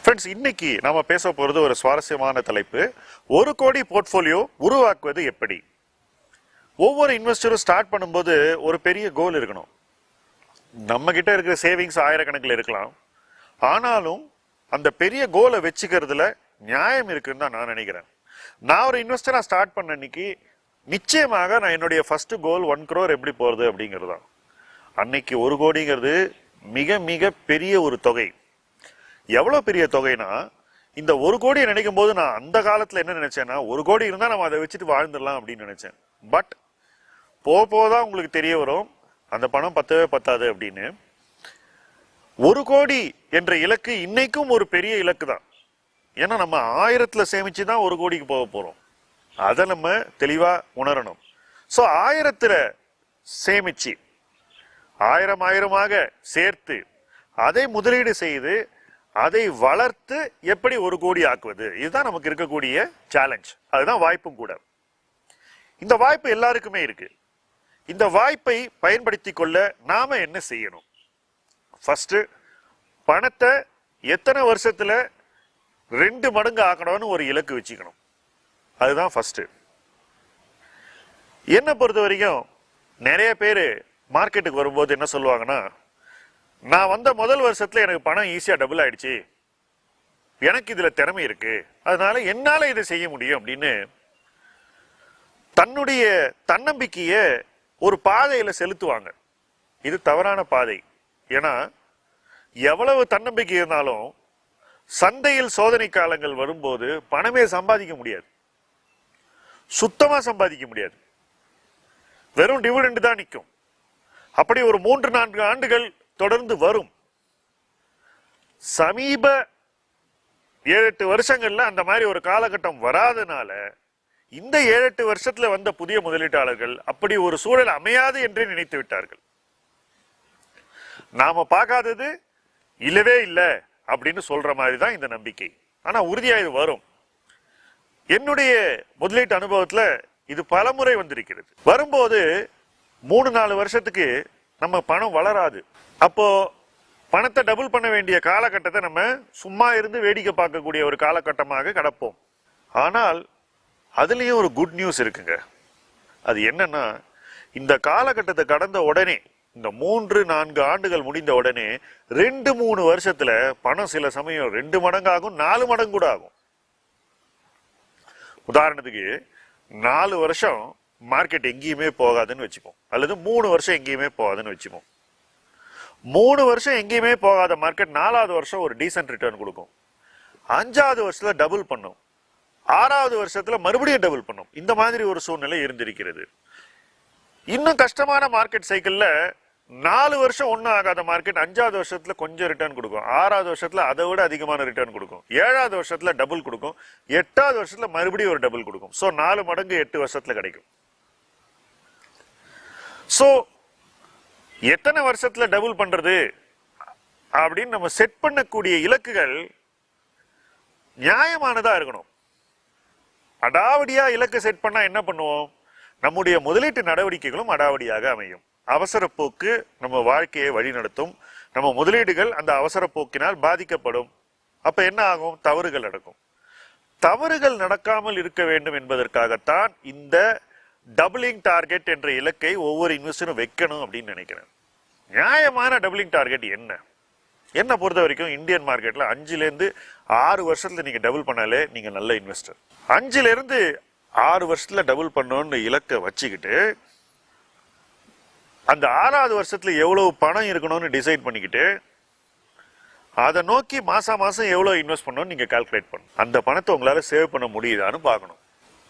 Friends, இன்னைக்கு நாம பேச போறது ஒரு சுவாரஸ்யமான தலைப்பு. 1 கோடி போர்ட்ஃபோலியோ உருவாக்குவது எப்படி? ஒவ்வொரு இன்வெஸ்டரும் ஸ்டார்ட் பண்ணும்போது ஒரு பெரிய கோல் இருக்கணும். நம்ம கிட்ட இருக்கிற சேவிங்ஸ் ஆயிரக்கணக்கில் இருக்கலாம். ஆனாலும் அந்த பெரிய கோலை வச்சுக்கிறதுல நியாயம் இருக்குன்னு தான் நான் நினைக்கிறேன். நான் ஒரு இன்வெஸ்டரா ஸ்டார்ட் பண்ண அன்னைக்கு நிச்சயமாக நான் என்னுடைய ஃபர்ஸ்ட் கோல் 1 crore எப்படி போறது அப்படிங்கிறது தான். அன்னைக்கு 1 கோடிங்கிறது மிக மிக பெரிய ஒரு தொகை. எவ்வளவு பெரிய தொகைனா, இந்த 1 கோடியை நினைக்கும் போது நான் அந்த காலத்துல என்ன நினைச்சேன்னா, 1 கோடி இருந்தா நம்ம அதை வச்சுட்டு வாழ்ந்துடலாம் அப்படின்னு நினைச்சேன். பட் போதான் உங்களுக்கு தெரிய வரும் அந்த பணம் பத்தவே பத்தாது அப்படின்னு. 1 கோடி என்ற இலக்கு இன்னைக்கும் ஒரு பெரிய இலக்கு தான். ஏன்னா நம்ம 1000த்துல சேமிச்சு தான் 1 கோடிக்கு போக போறோம். அதை நம்ம தெளிவா உணரணும். ஸோ 1000த்துல சேமிச்சு 1000 சேர்த்து அதை முதலீடு செய்து அதை வளர்த்து எப்படி 1 கோடி ஆக்குவது, இதுதான் நமக்கு இருக்கக்கூடிய சேலஞ்ச். அதுதான் வாய்ப்பும் கூட. இந்த வாய்ப்பு எல்லாருக்குமே இருக்கு. இந்த வாய்ப்பை பயன்படுத்தி கொள்ள நாம என்ன செய்யணும்? ஃபர்ஸ்ட், பணத்தை எத்தனை வருஷத்துல 2 மடங்கு ஆக்கணும்னு ஒரு இலக்கு வச்சுக்கணும். அதுதான் ஃபர்ஸ்ட். என்னை பொறுத்த வரைக்கும் நிறைய பேர் மார்க்கெட்டுக்கு வரும்போது என்ன சொல்லுவாங்கன்னா, நான் வந்த முதல் வருஷத்துல எனக்கு பணம் ஈஸியா டபுள் ஆயிடுச்சு, எனக்கு இதுல திறமை இருக்கு, அதனால என்னால இதை செய்ய முடியும் அப்படின்னு தன்னுடைய தன்னம்பிக்கைய ஒரு பாதையில செலுத்துவாங்க. இது தவறான பாதை. ஏன்னா எவ்வளவு தன்னம்பிக்கை இருந்தாலும் சந்தையில் சோதனை காலங்கள் வரும்போது பணமே சம்பாதிக்க முடியாது, சுத்தமா சம்பாதிக்க முடியாது. வெறும் டிவிடெண்ட் தான் நிற்கும். அப்படி ஒரு 3-4 ஆண்டுகள் தொடர்ந்து வரும். சமீப 7-8 வருஷங்கள்ல அந்த மாதிரி ஒரு காலகட்டம் வராதனால இந்த 7-8 வருஷத்துல வந்த புதிய முதலீட்டாளர்கள் அப்படி ஒரு சூழல் அமையாது என்றே நினைத்து விட்டார்கள். நாம பார்க்காதது இல்லவே இல்லை அப்படின்னு சொல்ற மாதிரி தான் இந்த நம்பிக்கை. ஆனா உறுதியா இது வரும். என்னுடைய முதலீட்டு அனுபவத்துல இது பலமுறை வந்திருக்கிறது. வரும்போது 3-4 வருஷத்துக்கு நம்ம பணம் வளராது. அப்போ பணத்தை டபுள் பண்ண வேண்டிய காலகட்டத்தை நம்ம சும்மா இருந்து வேடிக்கை பார்க்கக்கூடிய ஒரு காலகட்டமாக கடப்போம். ஆனால் அதுலயும் ஒரு குட் நியூஸ் இருக்குங்க. அது என்னன்னா, இந்த காலகட்டத்தை கடந்த உடனே, இந்த 3-4 ஆண்டுகள் முடிந்த உடனே 2-3 வருஷத்துல பணம் சில சமயம் 2 மடங்காகும், 4 மடங்கு கூட ஆகும். உதாரணத்துக்கு 4 வருஷம் மார்க்கெட் எங்கேயுமே போகாதுன்னு வச்சுப்போம், அல்லது 3 வருஷம் எங்கேயுமே போகாதுன்னு வச்சுப்போம். 3 வருஷம் எங்கேயுமே போகாத மார்க்கெட் 4வது வருஷம் ஒரு டீசன்ட் ரிட்டர்ன் கொடுக்கும். 5வது வருஷத்துல டபுள் பண்ணும், 6வது வருஷத்துல மறுபடியும் டபுள் பண்ணும். இந்த மாதிரி ஒரு சூழ்நிலை இருந்திருக்கிறது. இன்னும் கஷ்டமான மார்க்கெட் சைக்கிள்ல 4 வருஷம் ஒன்னும் ஆகாத மார்க்கெட் 5வது வருஷத்துல கொஞ்சம் ரிட்டர்ன் கொடுக்கும், 6வது வருஷத்துல அதை விட அதிகமான ரிட்டர்ன் கொடுக்கும், 7வது வருஷத்துல டபுள் கொடுக்கும், 8வது வருஷத்துல மறுபடியும் ஒரு டபுள் கொடுக்கும். ஸோ 4 மடங்கு 8 வருஷத்துல கிடைக்கும். ஸோ எத்தனை வருஷத்துல டபுள் பண்றது அப்படின்னு நம்ம செட் பண்ணக்கூடிய இலக்குகள் நியாயமானதா இருக்கணும். அடாவடியா இலக்கு செட் பண்ணா என்ன பண்ணுவோம்? நம்முடைய முதலீட்டு நடவடிக்கைகளும் அடாவடியாக அமையும். அவசர போக்கு நம்ம வாழ்க்கையை வழிநடத்தும். நம்ம முதலீடுகள் அந்த அவசர போக்கினால் பாதிக்கப்படும். அப்ப என்ன ஆகும்? தவறுகள் நடக்கும். தவறுகள் நடக்காமல் இருக்க வேண்டும் என்பதற்காகத்தான் இந்த டபுளிங் டார்கெட் என்ற இலக்கை ஒவ்வொரு இன்வெஸ்டரும் வைக்கணும் அப்படின்னு நினைக்கிறேன். நியாயமான டபுளிங் டார்கெட் என்ன பொறுத்த வரைக்கும் இந்தியன் மார்க்கெட்ல 5-6 வருஷத்துல நீங்க டபுள் பண்ணாலே நீங்க நல்ல இன்வெஸ்டர். 5-6 வருஷத்துல டபுள் பண்ணணும்னு இலக்கை வச்சுக்கிட்டு அந்த 6வது வருஷத்துல எவ்வளவு பணம் இருக்கணும்னு டிசைட் பண்ணிக்கிட்டு அதை நோக்கி மாசம் எவ்வளவு இன்வெஸ்ட் பண்ணணும்னு நீங்க கால்குலேட் பண்ணணும். அந்த பணத்தை உங்களால சேவ் பண்ண முடியுதான்னு பார்க்கணும்.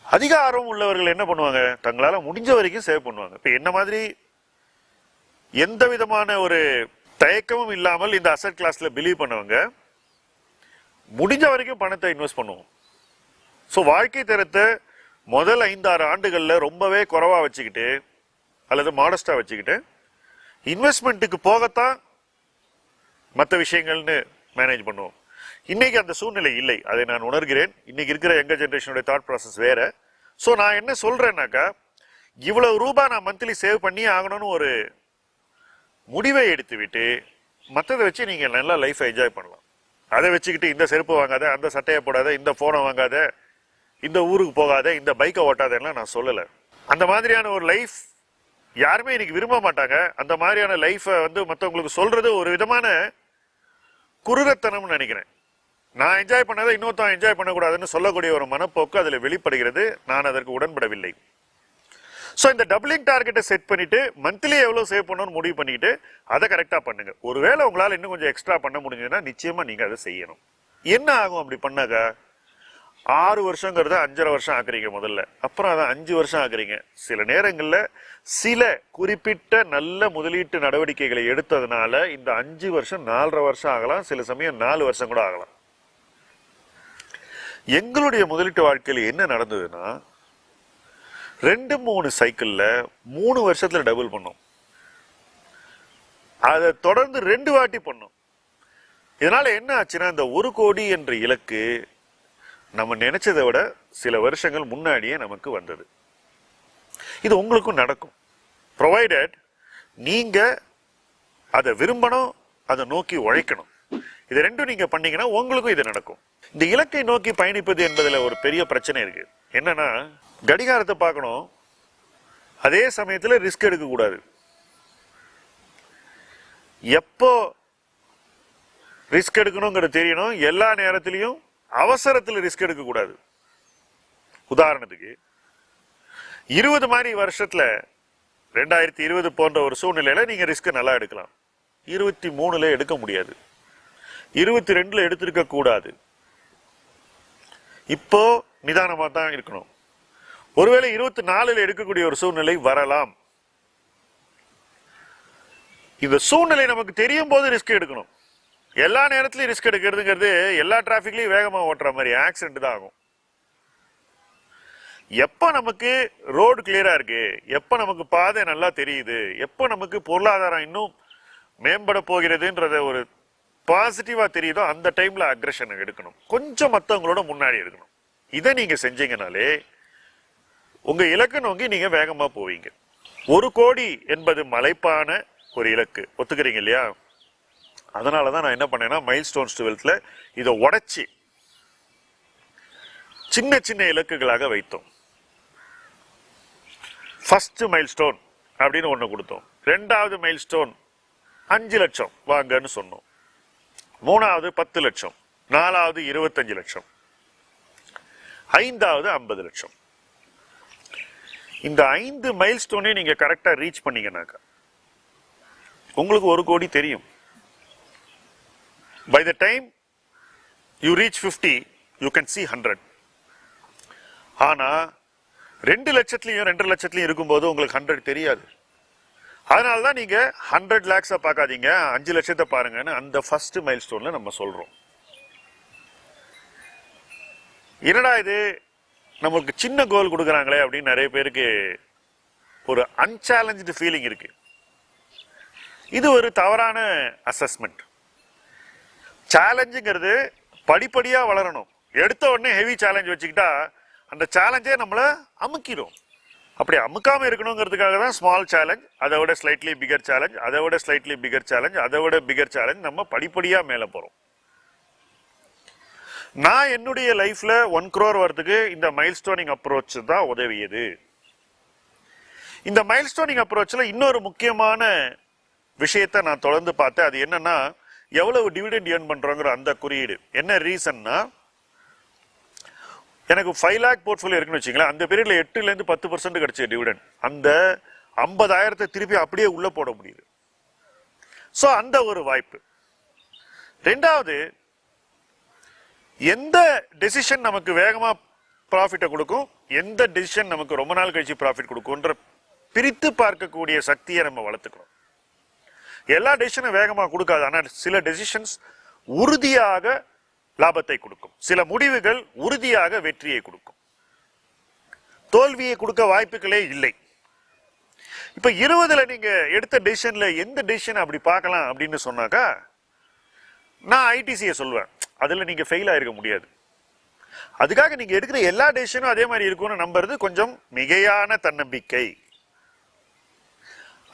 அதிக ஆர்வம் உள்ளவர்கள் என்ன பண்ணுவாங்க? தங்களால முடிஞ்ச வரைக்கும் சேவ் பண்ணுவாங்க. இப்ப என்ன மாதிரி எந்த விதமான ஒரு தயக்கமும் இல்லாமல் இந்த அசெட் கிளாஸ்ல பிலீவ் பண்ணவங்க முடிஞ்ச வரைக்கும் பணத்தை இன்வெஸ்ட் பண்ணுவோம். ஸோ வாழ்க்கை தரத்தை முதல் 5-6 ஆண்டுகள்ல ரொம்பவே குறைவா வச்சுக்கிட்டு அல்லது மாடஸ்டா வச்சுக்கிட்டு இன்வெஸ்ட்மெண்ட்டுக்கு போகத்தான் மற்ற விஷயங்கள்னு மேனேஜ் பண்ணுவோம். இன்னைக்கு அந்த சூழ்நிலை இல்லை, அதை நான் உணர்கிறேன். இன்னைக்கு இருக்கிற யங்கர் ஜென்ரேஷனுடைய தாட் ப்ராசஸ் வேற. ஸோ நான் என்ன சொல்றேன்னாக்கா, இவ்வளவு ரூபாய் நான் மந்த்லி சேவ் பண்ணி ஆகணும்னு ஒரு முடிவை எடுத்து விட்டு மற்றதை வச்சு நீங்க நல்லா லைஃப் என்ஜாய் பண்ணலாம். அதை வச்சுக்கிட்டு இந்த செருப்பு வாங்காத, அந்த சட்டையை போடாத, இந்த போனை வாங்காத, இந்த ஊருக்கு போகாத, இந்த பைக்கை ஓட்டாதெல்லாம் நான் சொல்லலை. அந்த மாதிரியான ஒரு லைஃப் யாருமே இன்னைக்கு விரும்ப மாட்டாங்க. அந்த மாதிரியான லைஃபை மற்றவங்களுக்கு சொல்றது ஒரு விதமான குருரத்தனம்னு நினைக்கிறேன். நான் என்ஜாய் பண்ணதை இன்னொருத்தன் என்ஜாய் பண்ணக்கூடாதுன்னு சொல்லக்கூடிய ஒரு மனப்போக்கு அதில் வெளிப்படுகிறது. நான் அதற்கு உடன்படவில்லை. ஸோ இந்த டபுளிங் டார்கெட்டை செட் பண்ணிட்டு மந்த்லி எவ்வளோ சேவ் பண்ணணும்னு முடிவு பண்ணிட்டு அதை கரெக்டாக பண்ணுங்க. ஒருவேளை உங்களால் இன்னும் கொஞ்சம் எக்ஸ்ட்ரா பண்ண முடிஞ்சதுன்னா நிச்சயமா நீங்க அதை செய்யணும். என்ன ஆகும் அப்படி பண்ணாக்க, 6 வருஷங்கிறத 5.5 வருஷம் ஆக்குறீங்க முதல்ல, அப்புறம் அதை 5 வருஷம் ஆக்குறீங்க. சில நேரங்களில் சில குறிப்பிட்ட நல்ல முதலீட்டு நடவடிக்கைகளை எடுத்ததுனால இந்த 5 வருஷம் 4.5 வருஷம் ஆகலாம், சில சமயம் 4 வருஷம் கூட ஆகலாம். எங்களுடைய முதலீட்டு வாழ்க்கையில் என்ன நடந்ததுன்னா, 2-3 சைக்கிள்ல 3 வருஷத்துல டபுள் பண்ணோம். அதை தொடர்ந்து 2 வாட்டி பண்ணோம். இதனால என்ன ஆச்சுன்னா, இந்த 1 கோடி என்ற இலக்கு நம்ம நினைச்சதை விட சில வருஷங்கள் முன்னாடியே நமக்கு வந்தது. இது உங்களுக்கும் நடக்கும், ப்ரொவைடட் நீங்க அதை விரும்பணும், அதை நோக்கி உழைக்கணும். இது ரெண்டும் நீங்க பண்ணீங்கன்னா உங்களுக்கும் இது நடக்கும். இந்த இலக்கை நோக்கி பயணிப்பது என்பதுல ஒரு பெரிய பிரச்சனை இருக்கு. என்னன்னா, கடிகாரத்தை பார்க்கணும், அதே சமயத்தில் ரிஸ்க் எடுக்க கூடாது. எப்போ ரிஸ்க் எடுக்கணுங்கிறது தெரியணும். எல்லா நேரத்திலையும் அவசரத்தில் ரிஸ்க் எடுக்க கூடாது. உதாரணத்துக்கு 20 மாதிரி வருஷத்துல 2020 போன்ற ஒரு சூழ்நிலையில நீங்க ரிஸ்க் நல்லா எடுக்கலாம். 23ல எடுக்க முடியாது, 22ல எடுத்திருக்க கூடாது. இப்போ நிதானமா தான் இருக்கணும். ஒருவேளை 24ல எடுக்கக்கூடிய ஒரு சூழ்நிலை வரலாம். இந்த சூழ்நிலை நமக்கு தெரியும் போது ரிஸ்க் எடுக்கணும். எல்லா நேரத்திலையும் ரிஸ்க் எடுக்கிறதுங்கிறது எல்லா டிராபிக்லயும் வேகமா ஓட்டுற மாதிரி ஆக்சிடென்ட் தான் ஆகும். எப்ப நமக்கு ரோடு கிளியரா இருக்கு, எப்ப நமக்கு பாதை நல்லா தெரியுது, எப்ப நமக்கு பொருளாதாரம் இன்னும் மேம்பட போகிறதுன்றத ஒரு பாசிட்டிவா தெரியுதோ அந்த டைம்ல அக்ரெஷன் எடுக்கணும். கொஞ்சம் மற்றவங்களோட முன்னாடி எடுக்கணும். இதை நீங்க செஞ்சீங்கனாலே உங்க இலக்கு நோக்கி நீங்க வேகமா போவீங்க. 1 கோடி என்பது மலைப்பான ஒரு இலக்கு, ஒத்துக்கிறீங்க இல்லையா? அதனாலதான் நான் என்ன பண்ணேன்னா, மைல்ஸ்டோன்ஸ் 12ல இதை உடைச்சி சின்ன சின்ன இலக்குகளாக வைத்தோம். ஃபர்ஸ்ட் மைல்ஸ்டோன் அப்படின்னு ஒண்ணு கொடுத்தோம். 2வது மைல்ஸ்டோன் 5 லட்சம் வாங்கன்னு சொன்னோம். 3வது 10 லட்சம், 4வது 25 லட்சம், 5வது 50 லட்சம். இந்த 5 மைல்ஸ்டோனை நீங்க கரெக்டா ரீச் பண்ணீங்கன்னாக்கா உங்களுக்கு 1 கோடி தெரியும். By the time you reach 50, you can see 100. ஆனா 2 லட்சத்திலையும் 2.5 லட்சத்திலையும் இருக்கும்போது உங்களுக்கு 100 தெரியாது. அதனாலதான் நீங்க 100 lakhs பார்க்காதீங்க, 5 லட்சத்தை பாருங்கன்னு அந்த ஃபர்ஸ்ட் மைல்ஸ்டோன்ல நம்ம சொல்றோம். என்னடா இது நமக்கு சின்ன கோல் கொடுக்குறாங்களே அப்படின்னு நிறைய பேருக்கு ஒரு அன்சேலஞ்சு ஃபீலிங் இருக்கு. இது ஒரு தவறான அசஸ்மெண்ட். சேலஞ்சுங்கிறது படிப்படியா வளரணும். எடுத்த உடனே ஹெவி சேலஞ்ச் வச்சுக்கிட்டா அந்த சேலஞ்சே நம்மளை அமுக்கிடும். அப்படி அமுக்காம இருக்கணுங்கிறதுக்காக தான் ஸ்மால் சேலஞ்ச், அதை விட ஸ்லைட்லி பிகர் சேலஞ்ச், அதை விட ஸ்லைட்லி பிகர் சேலஞ்ச், அதை விட பிகர் சேலஞ்ச், நம்ம படிப்படியா மேல போறோம். நான் என்னுடைய லைஃப்ல 1 crore வரதுக்கு இந்த மைல்ஸ்டோனிங் அப்ரோச் தான் உதவியது. இந்த மைல்ஸ்டோனிங் அப்ரோச்ல இன்னொரு முக்கியமான விஷயத்தை நான் தொடர்ந்து பார்த்தேன். அது என்னன்னா, எவ்வளவு டிவிடெண்ட் ஏர்ன் பண்றோங்கிற அந்த குறியீடு. என்ன ரீசன்னா, எனக்கு 5 lakh போர்ட்ஃபோலியோ இருக்குன்னு வச்சுங்களேன், அந்த பீரியட்ல 8% 10% கிடைச்ச டிவிடெண்ட், அந்த 50,000 திருப்பி அப்படியே உள்ள போட முடியுது. சோ அந்த ஒரு வாய்ப்பு. 2வது, எந்த டெசிஷன் நமக்கு வேகமா ப்ராஃபிட்டை கொடுக்கும், எந்த டெசிஷன் நமக்கு ரொம்ப நாள் கழிச்சு ப்ராஃபிட் கொடுக்கும்ன்ற பிரித்து பார்க்கக்கூடிய சக்தியை நம்ம வளர்த்துக்கணும். எல்லா டெசிஷனும் வேகமா கொடுக்காது, ஆனால் சில டெசிஷன்ஸ் உறுதியாக லாபத்தை கொடுக்கும், சில முடிவுகள் உறுதியாக வெற்றியை கொடுக்கும், தோல்வியை கொடுக்க வாய்ப்புகளே இல்லை. இப்ப 20ல நீங்க எடுத்த டெசிஷன்ல எந்த டெசிஷன் அப்படி பார்க்கலாம் அப்படின்னு சொன்னாக்கா, நான் ஐடிசியை சொல்லுவேன். அதுல நீங்க ஃபெயில் ஆயிருக்க முடியாது. அதுக்காக நீங்க எடுக்கிற எல்லா டெசிஷனும் அதே மாதிரி இருக்கும்னு நம்புறது கொஞ்சம் மிகையான தன்னம்பிக்கை.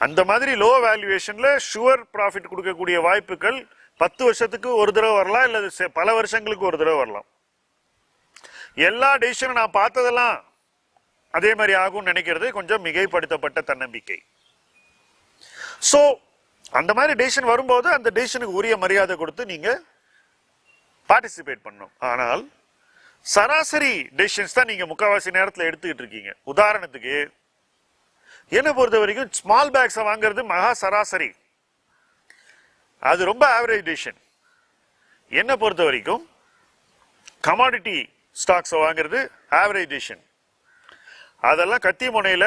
அந்த மாதிரி லோ வேல்யூவேஷன்ல ஷுவர் ப்ராஃபிட் கொடுக்கக்கூடிய வாய்ப்புகள் 10 வருஷத்துக்கு ஒரு தடவை வரலாம், இல்ல பல வருஷங்களுக்கு ஒரு தடவை வரலாம். எல்லா டெசிஷனும் நான் பார்த்ததெல்லாம் அதே மாதிரி ஆகும்னு நினைக்கிறது கொஞ்சம் மிகைப்படுத்தப்பட்ட தன்னம்பிக்கை. சோ அந்த மாதிரி டெசிஷன் வரும்போது அந்த டெசிஷனுக்கு உரிய மரியாதை கொடுத்து நீங்க பார்ட்டிசிபேட் பண்ணணும். ஆனால் சராசரி டெசிஷன்ஸ் தான் நீங்க முக்காவாசி நேரத்தில் எடுத்துக்கிட்டு இருக்கீங்க. உதாரணத்துக்கு என்ன பொறுத்த வரைக்கும் ஸ்மால் பேக்ஸை வாங்குறது மகா சராசரி, அது ரொம்ப ஆவரேஜ் டெசிஷன். என்ன பொறுத்த வரைக்கும் கமாடிட்டி ஸ்டாக்ஸை வாங்குறது ஆவரேஜ் டெசிஷன். அதெல்லாம் கத்தி முனையில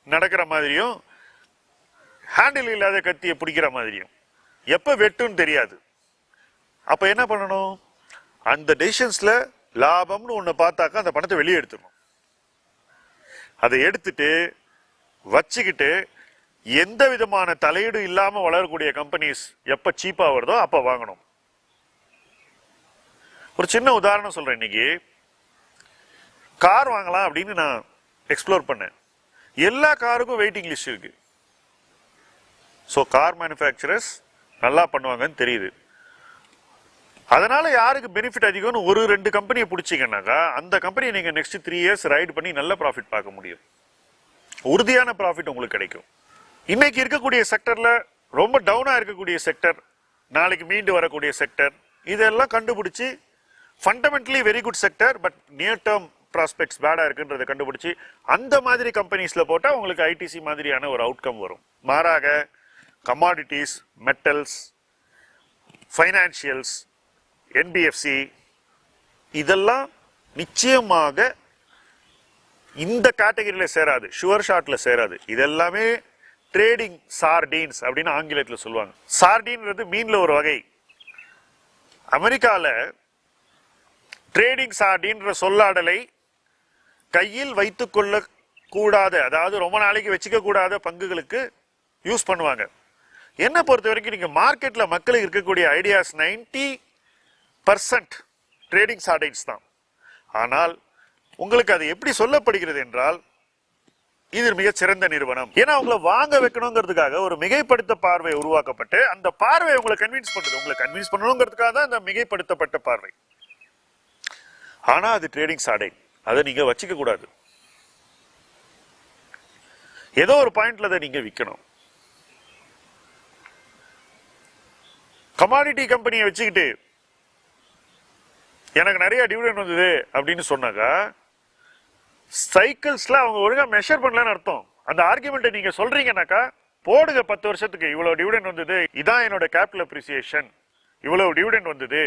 நடக்கிற மாதிரியும் ஹேண்டில் இல்லாத கத்தியை பிடிக்கிற மாதிரியும் எப்ப வெட்டுன்னு தெரியாது. அப்ப என்ன பண்ணணும், அந்த டெசிஷன்ஸ்ல லாபம்னு ஒண்ணு பார்த்தாக்கா அந்த பணத்தை வெளியே எடுத்துடணும். அதை எடுத்துட்டு வச்சுக்கிட்டு எந்த விதமான தலையீடு இல்லாம வளரக்கூடிய கம்பெனிஸ் எப்ப சீப்பா வருதோ அப்ப வாங்கணும். ஒரு சின்ன உதாரணம் சொல்றேன். இன்னைக்கு கார் வாங்கலாம் அப்படின்னு நான் எக்ஸ்ப்ளோர் பண்ணேன். எல்லா காருக்கும் வெயிட்டிங் லிஸ்ட் இருக்கு. ஸோ கார் மேனுஃபேக்சரர்ஸ் நல்லா பண்ணுவாங்கன்னு தெரியுது. அதனால யாருக்கு பெனிஃபிட் அதிகம்னு ஒரு 2 கம்பெனியை பிடிச்சிங்கன்னாக்கா அந்த கம்பெனியை நீங்க நெக்ஸ்ட் 3 இயர்ஸ் ரைடு பண்ணி நல்ல ப்ராஃபிட் பார்க்க முடியும். உறுதியான ப்ராஃபிட் உங்களுக்கு கிடைக்கும். இன்னைக்கு இருக்கக்கூடிய செக்டர்ல ரொம்ப டவுனா இருக்கக்கூடிய செக்டர், நாளைக்கு மீண்டு வரக்கூடிய செக்டர், இதெல்லாம் கண்டுபிடிச்சு fundamentally very good sector but near term prospects பேடா இருக்குன்றதை கண்டுபிடிச்சு அந்த மாதிரி கம்பெனிஸ்ல போட்டா உங்களுக்கு ஐடிசி மாதிரியான ஒரு அவுட்கம் வரும். மாறாக கமாடிட்டிஸ், மெட்டல்ஸ், ஃபைனான்சியல்ஸ், என்பிஎஃப்சி இதெல்லாம் நிச்சயமாக இந்த கேட்டகரியில சேராது, ஷுவர் ஷாட்ல சேராது. இதெல்லாமே ட்ரேடிங் சார்டீன்ஸ் அப்படின்னு ஆங்கிலத்தில் சொல்லுவாங்க. சார்டீன்றது மீன்ல ஒரு வகை. அமெரிக்கால ட்ரேடிங் சார்டீன்ற சொல்லாடலை கையில் வைத்துக் கொள்ள கூடாத, அதாவது ரொம்ப நாளைக்கு வச்சுக்க கூடாத பங்குகளுக்கு யூஸ் பண்ணுவாங்க. என்ன பொறுத்த வரைக்கும் நீங்க மார்க்கெட்ல மக்களுக்கு இருக்கக்கூடிய ஐடியாஸ் 90% ட்ரேடிங் சார்டைன்ஸ் தான். ஆனால் உங்களுக்கு அது எப்படி சொல்லப்படுகிறது என்றால் இது மிக சிறந்த நிறுவனம், ஏன்னா உங்களை வாங்க வைக்கணுங்கிறதுக்காக ஒரு மிகைப்படுத்த பார்வை உருவாக்கப்பட்டு அந்த பார்வை உங்களை கன்வின்ஸ் பண்ணுது. உங்களை கன்வின்ஸ் பண்ணணுங்கிறதுக்காக தான் அந்த மிகைப்படுத்தப்பட்ட பார்வை. ஆனா அது ட்ரேடிங் சார்டைன், அதை நீங்க வச்சுக்க கூடாது. ஏதோ ஒரு பாயிண்ட்ல அதை நீங்க விற்கணும். கமாடிட்டி கம்பெனியை வச்சுக்கிட்டு எனக்கு நிறைய டிவிடெண்ட் வந்தது அப்படின்னு சொன்னாக்கா சைக்கிள்ஸ்ல அவங்க ஒழுங்கா மெஷர் பண்ணலன்னு அர்த்தம். அந்த ஆர்குமெண்ட்டை நீங்க சொல்றீங்கன்னாக்கா போடுங்க 10 வருஷத்துக்கு இவ்வளவு டிவிடெண்ட் வந்தது, இதான் என்னோட கேபிட்டல் அப்ரிசியேஷன், இவ்வளவு டிவிடெண்ட் வந்தது,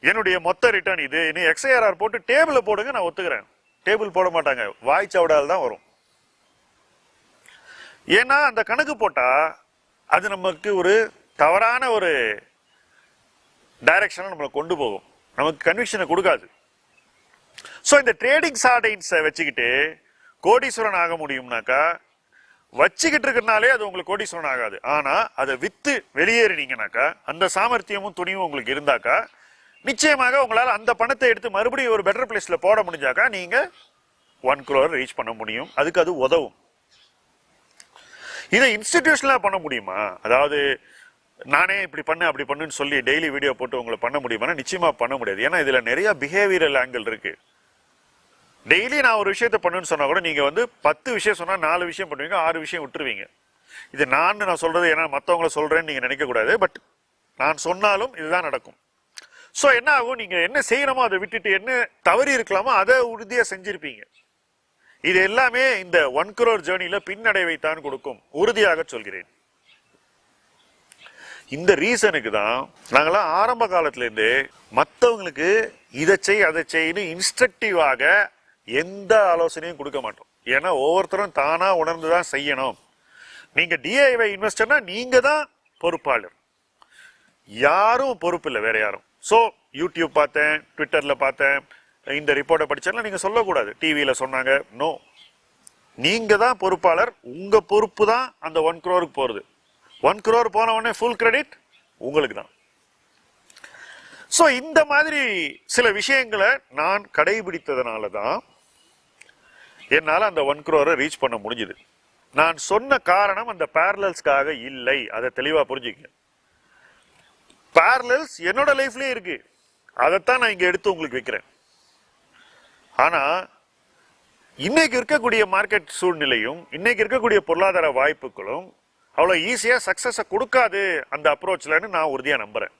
என்னுடைய மொத்த ரிட்டர்ன் இது, இன்னும் எக்ஸ்ஐஆர்ஆர் போட்டு டேபிள போடுங்க, நான் ஒத்துக்கிறேன். டேபிள் போட மாட்டாங்க, வாய்ச்சவடால் தான் வரும். ஏன்னா அந்த கணக்கு போட்டா அது நமக்கு ஒரு தவறான ஒரு டைரக்ஷனை நம்மளை கொண்டு போகும், நமக்கு கன்விக்ஷனை கொடுக்காது. ஸோ இந்த ட்ரேடிங் சார்டைன்ஸை வச்சுக்கிட்டு கோடீஸ்வரன் ஆக முடியும்னாக்கா வச்சுக்கிட்டு இருக்கிறனாலே அது உங்களுக்கு கோடீஸ்வரன் ஆகாது. ஆனா அதை வித்து வெளியேறினீங்கனாக்கா அந்த சாமர்த்தியமும் துணிவும் உங்களுக்கு இருந்தாக்கா நிச்சயமாக உங்களால் அந்த பணத்தை எடுத்து மறுபடியும் ஒரு பெட்டர் பிளேஸ்ல போட முடிஞ்சாக்கா நீங்க 1 crore ரீச் பண்ண முடியும். அதுக்கு அது உதவும். இதை இன்ஸ்டிடியூஷனலா பண்ண முடியுமா? அதாவது நானே இப்படி பண்ணு அப்படி பண்ணுன்னு சொல்லி டெய்லி வீடியோ போட்டு உங்களை பண்ண முடியுமா? நிச்சயமா பண்ண முடியாது. ஏன்னா இதுல நிறைய பிஹேவியரல் ஆங்கிள் இருக்கு. டெய்லி நான் ஒரு விஷயத்த பண்ணுன்னு சொன்னா கூட நீங்க 10 விஷயம் சொன்னா 4 விஷயம் பண்ணுவீங்க, 6 விஷயம் விட்டுருவீங்க. இது நான் சொல்றது ஏன்னா மற்றவங்களை சொல்றேன்னு நீங்க நினைக்க கூடாது. பட் நான் சொன்னாலும் இதுதான் நடக்கும். ஸோ என்ன ஆகும், நீங்க என்ன செய்யணுமோ அதை விட்டுட்டு என்ன தவறி இருக்கலாமோ அதை உறுதியா செஞ்சிருப்பீங்க. இது எல்லாமே இந்த 1 crore ஜேர்னில பின்னடைவைத்தான் கொடுக்கும், உறுதியாக சொல்கிறேன். இந்த ரீசனுக்கு தான் நாங்களாம் ஆரம்ப காலத்துல இருந்தே மற்றவங்களுக்கு இதை செய் அதை செய்யு இன்ஸ்ட்ரக்டிவாக எந்த ஆலோசனையும் கொடுக்க மாட்டோம். ஏன்னா ஒவ்வொருத்தரும் தானா உணர்ந்துதான் செய்யணும். நீங்க டிஐவை இன்வெஸ்டர்னா நீங்க தான் பொறுப்பாளர், யாரும் பொறுப்பு இல்லை, வேற யாரும். ஸோ யூடியூப் பார்த்தேன், ட்விட்டர்ல பார்த்தேன், இந்த ரிப்போர்ட்டை படிச்சா நீங்க சொல்லக்கூடாது, டிவியில சொன்னாங்க. நோ, நீங்க தான் பொறுப்பாளர். உங்க பொறுப்பு தான் அந்த 1 crore போறது. 1 crore போன உடனே ஃபுல் கிரெடிட் உங்களுக்கு தான். ஸோ இந்த மாதிரி சில விஷயங்களை நான் கடைபிடித்ததுனால தான் என்னால் அந்த 1 crore ரீச் பண்ண முடிஞ்சுது. நான் சொன்ன காரணம் அந்த பேரலல்ஸ்க்காக இல்லை, அதை தெளிவா புரிஞ்சுக்க. parallels என்னோட லைஃப்லயே இருக்கு. அதைத்தான் நான் இங்க எடுத்து உங்களுக்கு வைக்கிறேன். ஆனா இன்னைக்கு இருக்கக்கூடிய மார்க்கெட் சூழ்நிலையும் இன்னைக்கு இருக்கக்கூடிய பொருளாதார வாய்ப்புகளும் அவ்வளவு ஈஸியா சக்சஸ கொடுக்காது அந்த அப்ரோச்லன்னு நான் உறுதியா நம்புறேன்.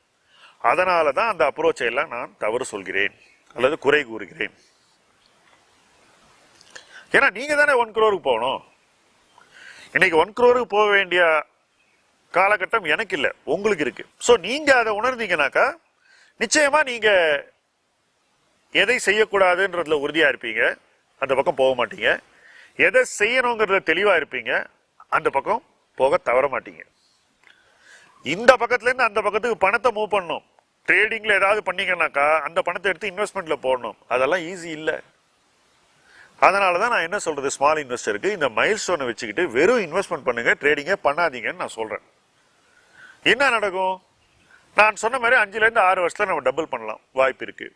அதனாலதான் அந்த அப்ரோச்சை எல்லாம் நான் தவறு சொல்கிறேன் அல்லது குறை கூறுகிறேன். ஏன்னா நீங்க தானே 1 crore போகணும். இன்னைக்கு 1 crore போக வேண்டிய காலகட்டம் எனக்கு இல்ல, உங்களுக்கு இருக்கு. சோ நீங்க அதை உணர்ந்தீங்கன்னாக்கா நிச்சயமா நீங்க எதை செய்யக்கூடாதுன்றதுல உறுதியா இருப்பீங்க, அந்த பக்கம் போக மாட்டீங்க. எதை செய்யணுங்கிறதுல தெளிவா இருப்பீங்க, அந்த பக்கம் போக தவற மாட்டீங்க. இந்த பக்கத்துல இருந்து அந்த பக்கத்துக்கு பணத்தை மூவ் பண்ணணும். ட்ரேடிங்ல ஏதாவது பண்ணீங்கன்னாக்கா அந்த பணத்தை எடுத்து இன்வெஸ்ட்மெண்ட்ல போடணும். அதெல்லாம் ஈஸி இல்ல. அதனாலதான் நான் என்ன சொல்றது, ஸ்மால் இன்வெஸ்டருக்கு இந்த மைல் ஸ்டோனை வச்சுக்கிட்டு வெறும் இன்வெஸ்ட்மெண்ட் பண்ணுங்க, ட்ரேடிங்கே பண்ணாதீங்கன்னு நான் சொல்றேன். என்ன நடக்கும்? நான் சொன்ன மாதிரி 5 to 6 வருஷத்துல நம்ம டபுள் பண்ணலாம், வாய்ப்பு இருக்கு.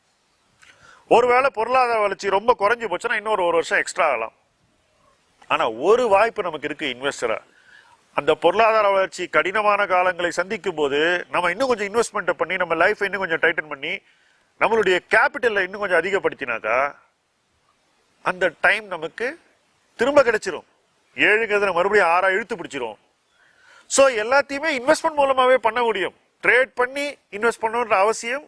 ஒருவேளை பொருளாதார வளர்ச்சி ரொம்ப குறைஞ்சு போச்சுன்னா இன்னொரு 1 வருஷம் எக்ஸ்ட்ரா ஆகலாம். ஆனா ஒரு வாய்ப்பு நமக்கு இருக்கு இன்வெஸ்டரா. அந்த பொருளாதார வளர்ச்சி கடினமான காலங்களை சந்திக்கும் போது நம்ம இன்னும் கொஞ்சம் இன்வெஸ்ட்மெண்ட் பண்ணி நம்ம லைஃப் இன்னும் கொஞ்சம் டைட்டன் பண்ணி நம்மளுடைய கேபிட்டலை இன்னும் கொஞ்சம் அதிகப்படுத்தினாக்கா அந்த டைம் நமக்கு திரும்ப கிடைச்சிரும். 7 மறுபடியும் 6 இழுத்து பிடிச்சிரும். சோ எல்லாத்தையுமே இன்வெஸ்ட்மெண்ட் மூலமாவே பண்ண முடியும். ட்ரேட் பண்ணி இன்வெஸ்ட் பண்ணணுன்ற அவசியம்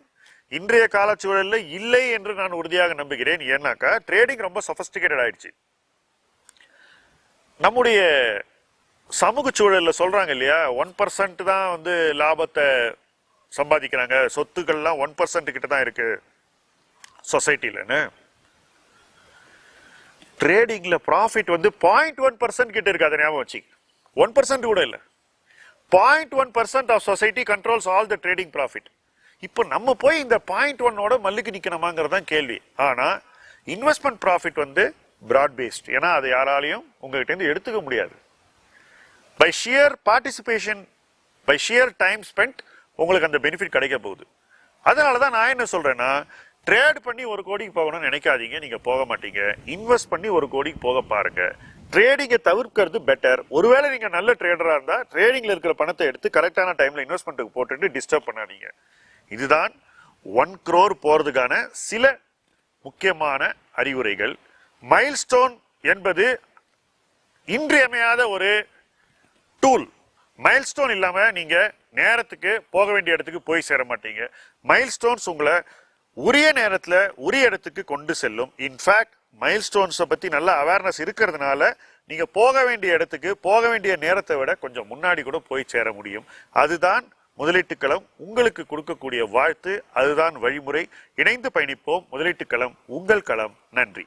இன்றைய காலச்சூழல்ல இல்லை என்று நான் உறுதியாக நம்புகிறேன். ஏன்னாக்கா ட்ரேடிங் ரொம்ப சொபிஸ்டிகேட்டட் ஆயிடுச்சு. நம்முடைய சமூக சூழல்ல சொல்றாங்க இல்லையா, 1% தான் வந்து லாபத்தை சம்பாதிக்கிறாங்க, சொத்துக்கள்லாம் 1% கிட்ட தான் இருக்கு சொசைட்டிலன்னு. ட்ரேடிங்ல ப்ராஃபிட் வந்து 0.1% கிட்ட இருக்கு. அதை ஞாபகம் வச்சு 1% கூட இல்ல, 0.1% of society controls all the trading profit. இப்போ நம்ம போய் இந்த 0.1 மல்லுக்கு நிக்கணுமாங்கிறதான் கேள்வி. ஆனா இன்வெஸ்ட்மெண்ட் ப்ராஃபிட் வந்து பிராட் பேஸ்ட். ஏன்னா அதை யாராலையும் உங்ககிட்ட இருந்து எடுத்துக்க முடியாது. By sheer participation, by sheer time spent உங்களுக்கு அந்த பெனிஃபிட் கிடைக்க போகுது. அதனாலதான் நான் என்ன சொல்றேன்னா, ட்ரேட் பண்ணி 1 கோடிக்கு போகணும்னு நினைக்காதீங்க, நீங்க போக மாட்டீங்க. இன்வெஸ்ட் பண்ணி 1 கோடிக்கு போக பாருங்க. ட்ரேடிங்கை தவிர்க்கிறது பெட்டர். ஒருவேளை நீங்க நல்ல ட்ரேடரா இருந்தா ட்ரேடிங்ல இருக்கிற பணத்தை எடுத்து கரெக்டான டைம்ல இன்வெஸ்ட்மெண்ட்டுக்கு போட்டுட்டு டிஸ்டர்ப் பண்ணாதீங்க. இதுதான் 1 crore போறதுக்கான சில முக்கியமான அறிவுரைகள். மைல்ஸ்டோன் என்பது இன்றியமையாத ஒரு டூல். மைல்ஸ்டோன் இல்லாம நீங்க நேரத்துக்கு போக வேண்டிய இடத்துக்கு போய் சேர மாட்டீங்க. மைல்ஸ்டோன்ஸ் உங்களை உரிய நேரத்துல உரிய இடத்துக்கு கொண்டு செல்லும். இன்ஃபேக்ட் மைல்ஸ்டோன்ஸை பத்தி நல்ல அவேர்னஸ் இருக்கிறதுனால நீங்க போக வேண்டிய இடத்துக்கு போக வேண்டிய நேரத்தை விட கொஞ்சம் முன்னாடி கூட போய் சேர முடியும். அதுதான் முதலீட்டு களம் உங்களுக்கு கொடுக்கக்கூடிய வாழ்த்து. அதுதான் வழிமுறை. இணைந்து பயணிப்போம். முதலீட்டு களம் உங்கள் களம். நன்றி.